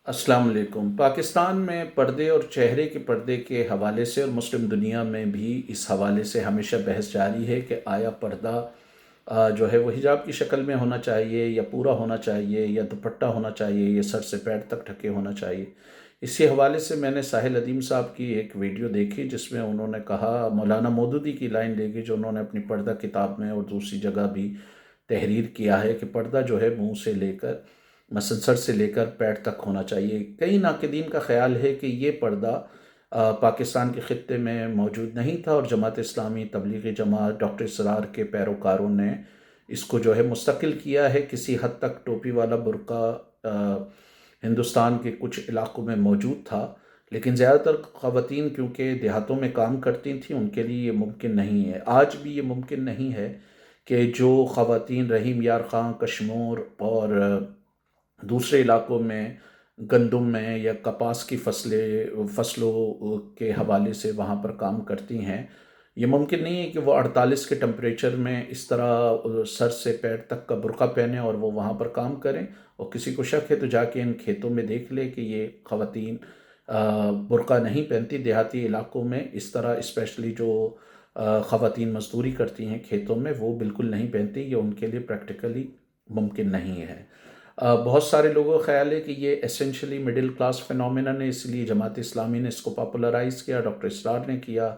السلام علیکم۔ پاکستان میں پردے اور چہرے کے پردے کے حوالے سے اور مسلم دنیا میں بھی اس حوالے سے ہمیشہ بحث جاری ہے کہ آیا پردہ جو ہے وہ حجاب کی شکل میں ہونا چاہیے یا پورا ہونا چاہیے یا دوپٹہ ہونا چاہیے یا سر سے پیر تک ڈھکے ہونا چاہیے۔ اسی حوالے سے میں نے ساحل ادیم صاحب کی ایک ویڈیو دیکھی جس میں انہوں نے کہا، مولانا مودودی کی لائن لے گی جو انہوں نے اپنی پردہ کتاب میں اور دوسری جگہ بھی تحریر کیا ہے کہ پردہ جو ہے منہ سے لے کر مثلا سر سے لے کر پیر تک ہونا چاہیے۔ کئی ناقدین کا خیال ہے کہ یہ پردہ پاکستان کے خطے میں موجود نہیں تھا اور جماعت اسلامی، تبلیغی جماعت، ڈاکٹر اسرار کے پیروکاروں نے اس کو جو ہے مستقل کیا ہے۔ کسی حد تک ٹوپی والا برقع ہندوستان کے کچھ علاقوں میں موجود تھا، لیکن زیادہ تر خواتین کیونکہ دیہاتوں میں کام کرتی تھیں ان کے لیے یہ ممکن نہیں ہے۔ آج بھی یہ ممکن نہیں ہے کہ جو خواتین رحیم یار خان، کشمور اور دوسرے علاقوں میں گندم میں یا کپاس کی فصلوں کے حوالے سے وہاں پر کام کرتی ہیں، یہ ممکن نہیں ہے کہ وہ 48 کے ٹمپریچر میں اس طرح سر سے پیر تک کا برقع پہنیں اور وہ وہاں پر کام کریں۔ اور کسی کو شک ہے تو جا کے ان کھیتوں میں دیکھ لے کہ یہ خواتین برقع نہیں پہنتی۔ دیہاتی علاقوں میں اس طرح اسپیشلی جو خواتین مزدوری کرتی ہیں کھیتوں میں وہ بالکل نہیں پہنتی، یہ ان کے لیے پریکٹیکلی ممکن نہیں ہے۔ بہت سارے لوگوں کا خیال ہے کہ یہ ایسنشلی مڈل کلاس فینومینن ہے، اس لیے جماعت اسلامی نے اس کو پاپولرائز کیا، ڈاکٹر اسرار نے کیا،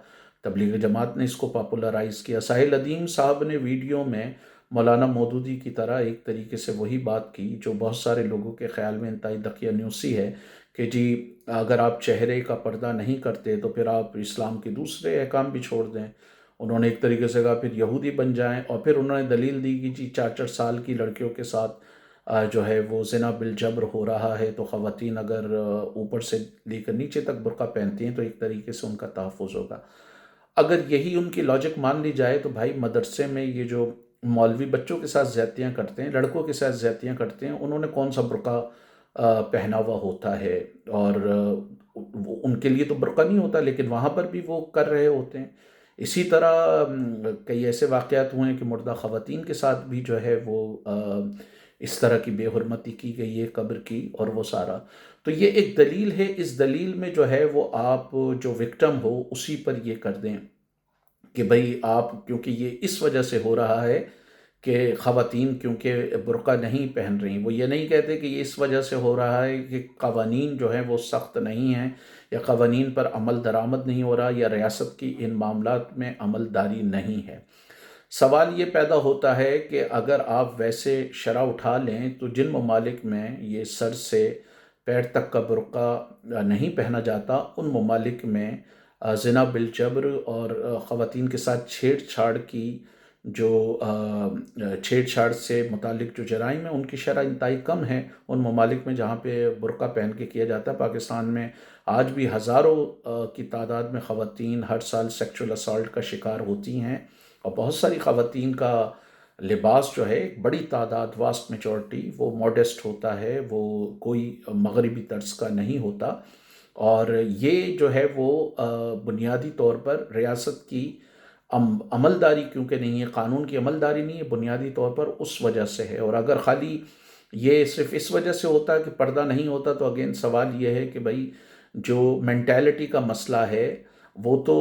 تبلیغ جماعت نے اس کو پاپولرائز کیا۔ ساحل ادیم صاحب نے ویڈیو میں مولانا مودودی کی طرح ایک طریقے سے وہی بات کی جو بہت سارے لوگوں کے خیال میں انتہائی دقیانوسی ہے کہ جی اگر آپ چہرے کا پردہ نہیں کرتے تو پھر آپ اسلام کے دوسرے احکام بھی چھوڑ دیں۔ انہوں نے ایک طریقے سے کہا پھر یہودی بن جائیں، اور پھر انہوں نے دلیل دی کہ جی 4 4 سال کی لڑکیوں کے ساتھ جو ہے وہ زنا بالجبر ہو رہا ہے، تو خواتین اگر اوپر سے لے کر نیچے تک برقع پہنتی ہیں تو ایک طریقے سے ان کا تحفظ ہوگا۔ اگر یہی ان کی لاجک مان لی جائے تو بھائی مدرسے میں یہ جو مولوی بچوں کے ساتھ زیادتیاں کرتے ہیں، لڑکوں کے ساتھ زیادتیاں کرتے ہیں، انہوں نے کون سا برقع پہنا ہوا ہوتا ہے؟ اور ان کے لیے تو برقع نہیں ہوتا لیکن وہاں پر بھی وہ کر رہے ہوتے ہیں۔ اسی طرح کئی ایسے واقعات ہوئے ہیں کہ مردہ خواتین کے ساتھ بھی جو ہے وہ اس طرح کی بے حرمتی کی گئی ہے قبر کی اور وہ سارا۔ تو یہ ایک دلیل ہے، اس دلیل میں جو ہے وہ آپ جو وکٹم ہو اسی پر یہ کر دیں کہ بھئی آپ کیونکہ یہ اس وجہ سے ہو رہا ہے کہ خواتین کیونکہ برقع نہیں پہن رہی، وہ یہ نہیں کہتے کہ یہ اس وجہ سے ہو رہا ہے کہ قوانین جو ہیں وہ سخت نہیں ہیں یا قوانین پر عمل درآمد نہیں ہو رہا یا ریاست کی ان معاملات میں عمل داری نہیں ہے۔ سوال یہ پیدا ہوتا ہے کہ اگر آپ ویسے شرح اٹھا لیں تو جن ممالک میں یہ سر سے پیر تک کا برقع نہیں پہنا جاتا ان ممالک میں زنا بالجبر اور خواتین کے ساتھ چھیڑ چھاڑ کی جو چھیڑ چھاڑ سے متعلق جو جرائم ہیں ان کی شرح انتہائی کم ہے ان ممالک میں جہاں پہ برقع پہن کے کیا جاتا ہے۔ پاکستان میں آج بھی ہزاروں کی تعداد میں خواتین ہر سال سیکچول اسالٹ کا شکار ہوتی ہیں، اور بہت ساری خواتین کا لباس جو ہے ایک بڑی تعداد واسٹ میجورٹی وہ ماڈسٹ ہوتا ہے، وہ کوئی مغربی طرز کا نہیں ہوتا، اور یہ جو ہے وہ بنیادی طور پر ریاست کی عملداری کیونکہ نہیں ہے، قانون کی عملداری نہیں ہے، بنیادی طور پر اس وجہ سے ہے۔ اور اگر خالی یہ صرف اس وجہ سے ہوتا ہے کہ پردہ نہیں ہوتا تو اگین سوال یہ ہے کہ بھائی جو مینٹیلٹی کا مسئلہ ہے وہ تو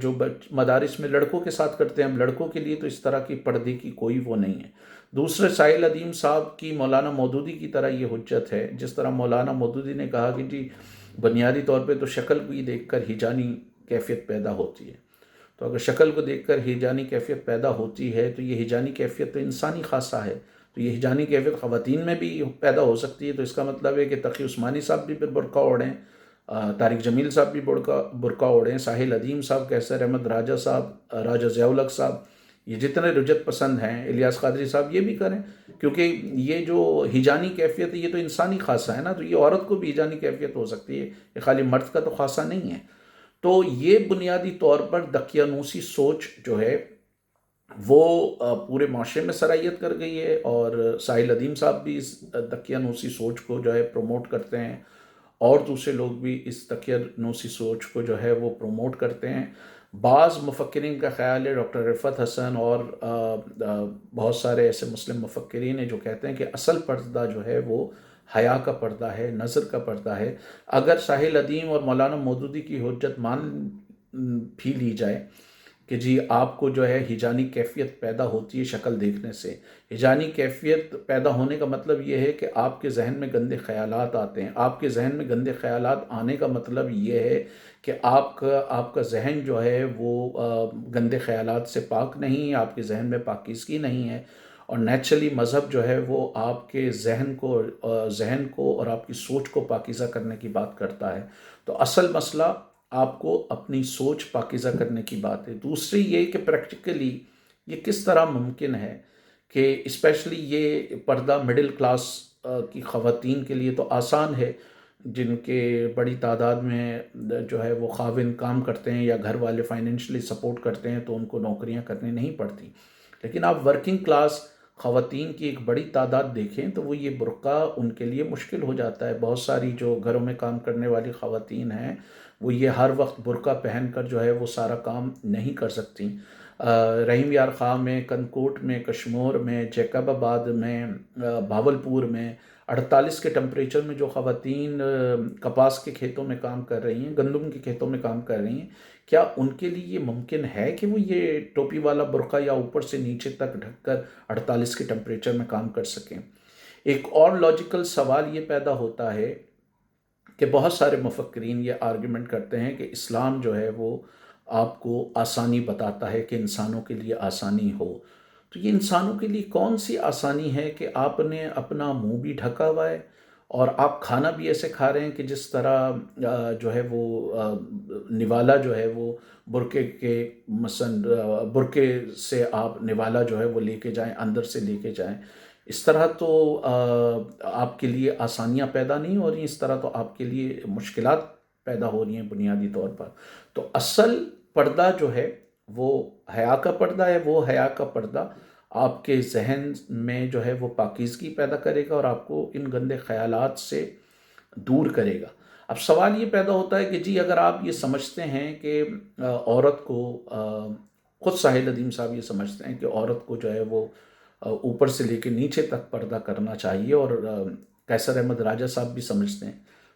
جو مدارس میں لڑکوں کے ساتھ کرتے ہیں، ہم لڑکوں کے لیے تو اس طرح کی پردے کی کوئی وہ نہیں ہے۔ دوسرے ساحل ادیم صاحب کی مولانا مودودی کی طرح یہ حجت ہے، جس طرح مولانا مودودی نے کہا کہ جی بنیادی طور پہ تو شکل بھی دیکھ کر ہیجانی کیفیت پیدا ہوتی ہے، تو اگر شکل کو دیکھ کر ہیجانی کیفیت پیدا ہوتی ہے تو یہ ہیجانی کیفیت تو انسانی خاصہ ہے، تو یہ ہیجانی کیفیت خواتین میں بھی پیدا ہو سکتی ہے۔ تو اس کا مطلب ہے کہ تقی عثمانی صاحب بھی پھر برقع اوڑھیں، طارق جمیل صاحب بھی برقع اوڑھیں، ساحل ادیم صاحب، کیسر احمد راجہ صاحب، راجہ ضیاء الحق صاحب، یہ جتنے رجت پسند ہیں، الیاس قادری صاحب، یہ بھی کریں، کیونکہ یہ جو ہیجانی کیفیت ہے یہ تو انسانی خاصہ ہے نا، تو یہ عورت کو بھی ہیجانی کیفیت ہو سکتی ہے، یہ خالی مرد کا تو خاصہ نہیں ہے۔ تو یہ بنیادی طور پر دقیانوسی سوچ جو ہے وہ پورے معاشرے میں سرائیت کر گئی ہے، اور ساحل ادیم صاحب بھی اس دقیانوسی سوچ کو جو ہے پروموٹ کرتے ہیں، اور دوسرے لوگ بھی اس دقیانوسی سوچ کو جو ہے وہ پروموٹ کرتے ہیں۔ بعض مفکرین کا خیال ہے، ڈاکٹر رفعت حسن اور بہت سارے ایسے مسلم مفکرین ہیں جو کہتے ہیں کہ اصل پردہ جو ہے وہ حیا کا پردہ ہے، نظر کا پردہ ہے۔ اگر ساحل ادیم اور مولانا مودودی کی حجت مان بھی لی جائے کہ جی آپ کو جو ہے ہیجانی کیفیت پیدا ہوتی ہے شکل دیکھنے سے، ہیجانی کیفیت پیدا ہونے کا مطلب یہ ہے کہ آپ کے ذہن میں گندے خیالات آتے ہیں۔ آپ کے ذہن میں گندے خیالات آنے کا مطلب یہ ہے کہ آپ کا ذہن جو ہے وہ گندے خیالات سے پاک نہیں ہے، آپ کے ذہن میں پاکیزگی نہیں ہے، اور نیچرلی مذہب جو ہے وہ آپ کے ذہن کو اور آپ کی سوچ کو پاکیزہ کرنے کی بات کرتا ہے۔ تو اصل مسئلہ آپ کو اپنی سوچ پاکیزہ کرنے کی بات ہے۔ دوسری یہ کہ پریکٹیکلی یہ کس طرح ممکن ہے کہ اسپیشلی یہ پردہ مڈل کلاس کی خواتین کے لیے تو آسان ہے، جن کے بڑی تعداد میں جو ہے وہ خاوند کام کرتے ہیں یا گھر والے فائنینشلی سپورٹ کرتے ہیں تو ان کو نوکریاں کرنی نہیں پڑتی۔ لیکن آپ ورکنگ کلاس خواتین کی ایک بڑی تعداد دیکھیں تو وہ یہ برقع ان کے لیے مشکل ہو جاتا ہے۔ بہت ساری جو گھروں میں کام کرنے والی خواتین ہیں وہ یہ ہر وقت برقع پہن کر جو ہے وہ سارا کام نہیں کر سکتی۔ رحیم یار خاں میں، کنکوٹ میں، کشمور میں، جیکب آباد میں، بھاولپور میں 48 کے ٹمپریچر میں جو خواتین کپاس کے کھیتوں میں کام کر رہی ہیں، گندم کے کھیتوں میں کام کر رہی ہیں، کیا ان کے لیے یہ ممکن ہے کہ وہ یہ ٹوپی والا برقع یا اوپر سے نیچے تک ڈھک کر 48 کے ٹمپریچر میں کام کر سکیں؟ ایک اور لاجیکل سوال یہ پیدا ہوتا ہے کہ بہت سارے مفکرین یہ آرگیومنٹ کرتے ہیں کہ اسلام جو ہے وہ آپ کو آسانی بتاتا ہے کہ انسانوں کے لیے آسانی ہو۔ تو یہ انسانوں کے لیے کون سی آسانی ہے کہ آپ نے اپنا منہ بھی ڈھکا ہوا ہے اور آپ کھانا بھی ایسے کھا رہے ہیں کہ جس طرح جو ہے وہ نوالا جو ہے وہ برقعے کے مثلا برقعے سے آپ نوالا جو ہے وہ لے کے جائیں، اندر سے لے کے جائیں۔ اس طرح تو آپ کے لیے آسانیاں پیدا نہیں ہو رہی، اس طرح تو آپ کے لیے مشکلات پیدا ہو رہی ہیں بنیادی طور پر۔ تو اصل پردہ جو ہے وہ حیا کا پردہ ہے۔ وہ حیا کا پردہ آپ کے ذہن میں جو ہے وہ پاکیزگی پیدا کرے گا اور آپ کو ان گندے خیالات سے دور کرے گا۔ اب سوال یہ پیدا ہوتا ہے کہ جی اگر آپ یہ سمجھتے ہیں کہ عورت کو خود ساحل ندیم صاحب یہ سمجھتے ہیں کہ عورت کو جو ہے وہ اوپر سے لے کے نیچے تک پردہ کرنا چاہیے، اور قیصر احمد راجہ صاحب بھی سمجھتے ہیں،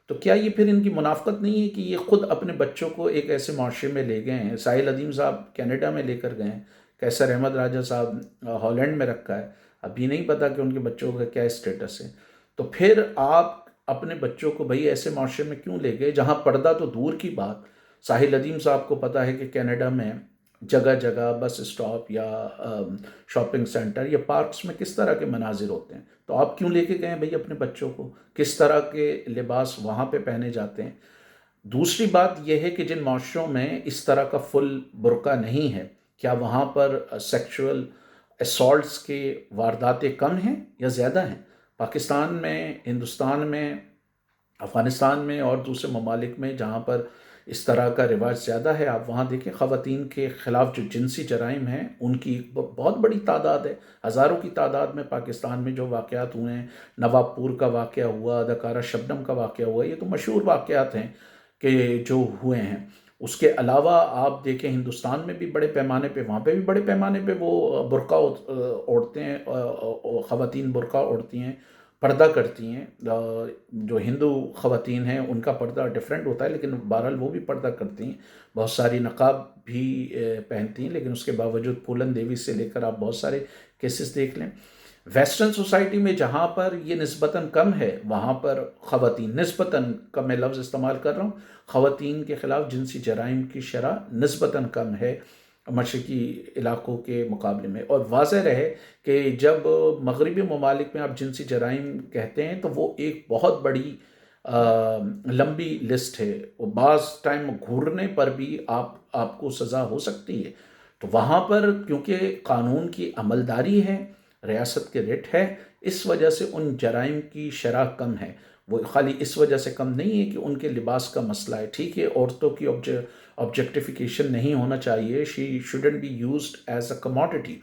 تو کیا یہ پھر ان کی منافقت نہیں ہے کہ یہ خود اپنے بچوں کو ایک ایسے معاشرے میں لے گئے ہیں؟ ساحل ندیم صاحب کینیڈا میں لے کر گئے ہیں، قیصر احمد راجہ صاحب ہالینڈ میں رکھا ہے، ابھی نہیں پتا کہ ان کے بچوں کا کیا اسٹیٹس ہے۔ تو پھر آپ اپنے بچوں کو بھئی ایسے معاشرے میں کیوں لے گئے جہاں پردہ تو دور کی بات، ساحل ندیم صاحب کو پتا ہے کہ کینیڈا میں جگہ جگہ بس اسٹاپ یا شاپنگ سینٹر یا پارکس میں کس طرح کے مناظر ہوتے ہیں، تو آپ کیوں لے کے گئے ہیں بھئی اپنے بچوں کو؟ کس طرح کے لباس وہاں پہ پہنے جاتے ہیں؟ دوسری بات یہ ہے کہ جن معاشروں میں اس طرح کا فل برقع نہیں ہے، کیا وہاں پر سیکچول اسالٹس کے وارداتیں کم ہیں یا زیادہ ہیں؟ پاکستان میں، ہندوستان میں، افغانستان میں اور دوسرے ممالک میں جہاں پر اس طرح کا رواج زیادہ ہے، آپ وہاں دیکھیں خواتین کے خلاف جو جنسی جرائم ہیں ان کی بہت بڑی تعداد ہے، ہزاروں کی تعداد میں پاکستان میں جو واقعات ہوئے ہیں، نواب پور کا واقعہ ہوا، اداکارہ شبنم کا واقعہ ہوا، یہ تو مشہور واقعات ہیں کہ جو ہوئے ہیں۔ اس کے علاوہ آپ دیکھیں ہندوستان میں بھی بڑے پیمانے پہ، وہاں پہ بھی بڑے پیمانے پہ وہ برقع اوڑھتے ہیں، خواتین برقع اوڑھتی ہیں، پردہ کرتی ہیں۔ جو ہندو خواتین ہیں ان کا پردہ ڈیفرنٹ ہوتا ہے، لیکن بہرحال وہ بھی پردہ کرتی ہیں، بہت ساری نقاب بھی پہنتی ہیں، لیکن اس کے باوجود پھولن دیوی سے لے کر آپ بہت سارے کیسز دیکھ لیں۔ ویسٹرن سوسائٹی میں جہاں پر یہ نسبتاً کم ہے، وہاں پر خواتین نسبتاً کم، میں لفظ استعمال کر رہا ہوں، خواتین کے خلاف جنسی جرائم کی شرح نسبتاً کم ہے مشرقی علاقوں کے مقابلے میں۔ اور واضح رہے کہ جب مغربی ممالک میں آپ جنسی جرائم کہتے ہیں تو وہ ایک بہت بڑی لمبی لسٹ ہے، بعض ٹائم گھورنے پر بھی آپ کو سزا ہو سکتی ہے۔ تو وہاں پر کیونکہ قانون کی عملداری ہے، ریاست کے ریٹ ہے، اس وجہ سے ان جرائم کی شرح کم ہے۔ وہ خالی اس وجہ سے کم نہیں ہے کہ ان کے لباس کا مسئلہ ہے، ٹھیک ہے عورتوں کی آبجیکٹیفیکیشن نہیں ہونا چاہیے، she shouldn't be used as a commodity,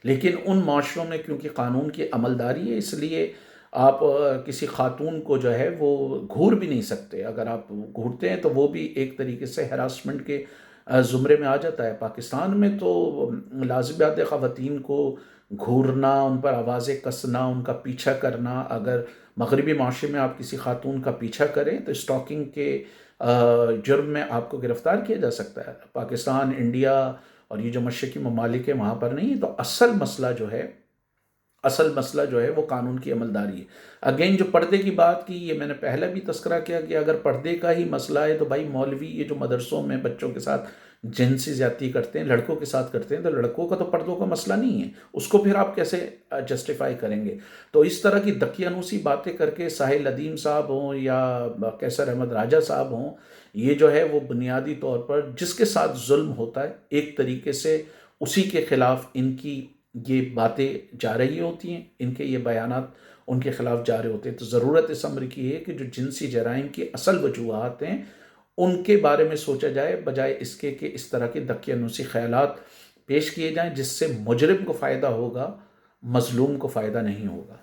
لیکن ان معاشروں میں کیونکہ قانون کی عملداری ہے، اس لیے آپ کسی خاتون کو جو ہے وہ گھور بھی نہیں سکتے۔ اگر آپ گھورتے ہیں تو وہ بھی ایک طریقے سے ہراسمنٹ کے زمرے میں آ جاتا ہے۔ پاکستان میں تو لازمیات خواتین کو گھورنا، ان پر آوازیں کسنا، ان کا پیچھا کرنا، اگر مغربی معاشرے میں آپ کسی خاتون کا پیچھا کریں تو اسٹاکنگ کے جرم میں آپ کو گرفتار کیا جا سکتا ہے۔ پاکستان، انڈیا اور یہ جو مشرقی ممالک ہیں وہاں پر نہیں ہے۔ تو اصل مسئلہ جو ہے وہ قانون کی عملداری ہے۔ اگین جو پردے کی بات کی، یہ میں نے پہلے بھی تذکرہ کیا کہ اگر پردے کا ہی مسئلہ ہے تو بھائی مولوی یہ جو مدرسوں میں بچوں کے ساتھ جنسی زیادتی کرتے ہیں، لڑکوں کے ساتھ کرتے ہیں، تو لڑکوں کا تو پردوں کا مسئلہ نہیں ہے، اس کو پھر آپ کیسے جسٹیفائی کریں گے؟ تو اس طرح کی دقیانوسی باتیں کر کے ساحل ندیم صاحب ہوں یا کیسر احمد راجہ صاحب ہوں، یہ جو ہے وہ بنیادی طور پر جس کے ساتھ ظلم ہوتا ہے ایک طریقے سے اسی کے خلاف ان کی یہ باتیں جا رہی ہوتی ہیں، ان کے یہ بیانات ان کے خلاف جا رہے ہوتے ہیں۔ تو ضرورت اس امر کی ہے کہ جو جنسی جرائم کی اصل وجوہات ہیں ان کے بارے میں سوچا جائے، بجائے اس کے کہ اس طرح کے دقیانوسی خیالات پیش کیے جائیں جس سے مجرم کو فائدہ ہوگا، مظلوم کو فائدہ نہیں ہوگا۔